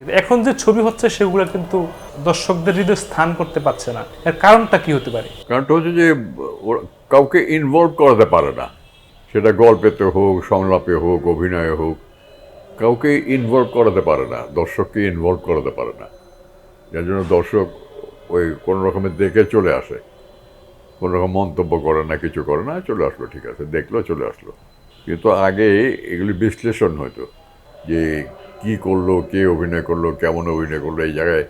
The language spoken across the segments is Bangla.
এখন যে ছবি হচ্ছে সেগুলো কিন্তু দর্শকদের হৃদয়ে স্থান করতে পারছে না, এর কারণটা কি হতে পারে? কারণটা হচ্ছে যে কাউকে ইনভলভ করাতে পারে না, সেটা গল্পেতে হোক, সংলাপে হোক, অভিনয়ে হোক, কাউকে ইনভলভ করাতে পারে না, দর্শককে ইনভলভ করাতে পারে না। যার জন্য দর্শক ওই কোনো রকমের দেখে চলে আসে, কোনো রকম মন্তব্য করে না, কিছু করে না, চলে আসলো, ঠিক আছে, দেখলো, চলে আসলো। কিন্তু আগে এগুলি বিশ্লেষণ হতো, যে কি করলো, কে অভিনয় করলো, কেমন অভিনয় করলো, এই জায়গায়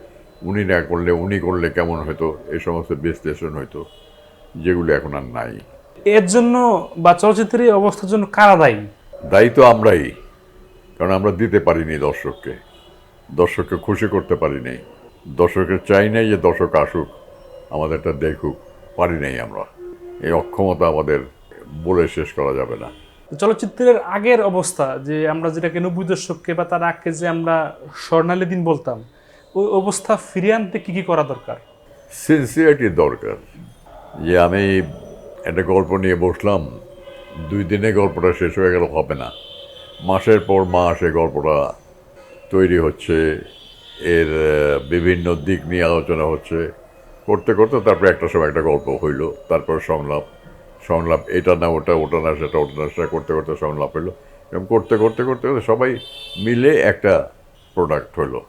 উনি না করলে উনি করলে কেমন হতো, এই সমস্ত বিশ্লেষণ হতো, যেগুলো এখন আর নাই। এর জন্য বা চলচ্চিত্রের এই অবস্থার জন্য কারা দায়ী? দায়ী তো আমরাই, কারণ আমরা দিতে পারিনি দর্শককে, দর্শককে খুশি করতে পারিনি, দর্শকের চাই নাই যে দর্শক আসুক, আমাদেরটা দেখুক, পারি নাই আমরা। এই অক্ষমতা আমাদের বলে শেষ করা যাবে না। চলচ্চিত্রের আগের অবস্থা, যে আমরা যেটাকে 90 দশককে বা তার আগে যে আমরা স্বর্ণালী দিন বলতাম, ওই অবস্থা ফিরিয়ে আনতে কি কি করা দরকার? সিনসিয়ারিটির দরকার। যে আমি একটা গল্প নিয়ে বসলাম, 2 দিনে গল্পটা শেষ হয়ে গেল, হবে না। মাসের পর মাস এই গল্পটা তৈরি হচ্ছে, এর বিভিন্ন দিক নিয়ে আলোচনা হচ্ছে, করতে করতে তারপরে একটা সময় একটা গল্প হইল, তারপর সংলাপ, সংলাপ এটা না ওটা, ওটা না সেটা, ওটা না সেটা, করতে করতে সংলাপ হইলো, এবং করতে করতে করতে করতে সবাই মিলে একটা প্রোডাক্ট হইলো।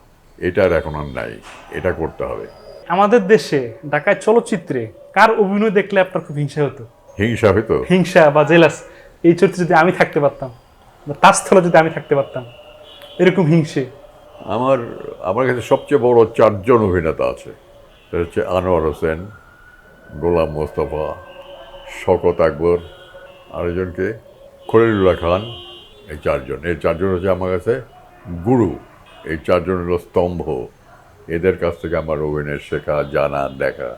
এটা আর এখন আর নাই, এটা করতে হবে। আমাদের দেশে ঢাকায় চলচ্চিত্রে কার অভিনয় দেখলে আপনার খুব হিংসা হতো? হিংসা হইতো? হিংসা বা জেলাস, এই চরিত্রে যদি আমি থাকতে পারতাম বা তার স্থলে যদি আমি থাকতে পারতাম, এরকম হিংসে। আমার আমার কাছে সবচেয়ে বড় 4জন অভিনেতা আছে। সেটা হচ্ছে আনোয়ার হোসেন, গোলাম মোস্তফা, শওকত আকবর, আরেকজনকে খলিলুল্লাহ খান। এই চারজন হচ্ছে আমার কাছে গুরু। এই 4জন হলো স্তম্ভ। এদের কাছ থেকে আমার অভিনয় শেখা, জানা, দেখা,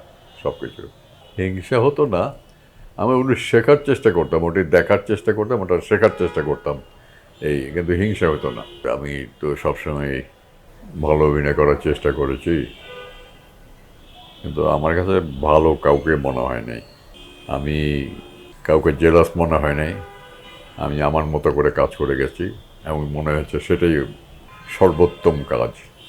সব কিছু। হিংসা হতো না, আমি ওগুলো শেখার চেষ্টা করতাম, ওটি দেখার চেষ্টা করতাম, ওটা শেখার চেষ্টা করতাম, এই, কিন্তু হিংসা হতো না। আমি তো সবসময় ভালো অভিনয় করার চেষ্টা করেছি, কিন্তু আমার কাছে ভালো কাউকে মনে হয় নাই। আমি কাউকে জেলাস মনে হয় নাই। আমি আমার মতো করে কাজ করে গেছি এবং মনে হচ্ছে সেটাই সর্বোত্তম কাজ।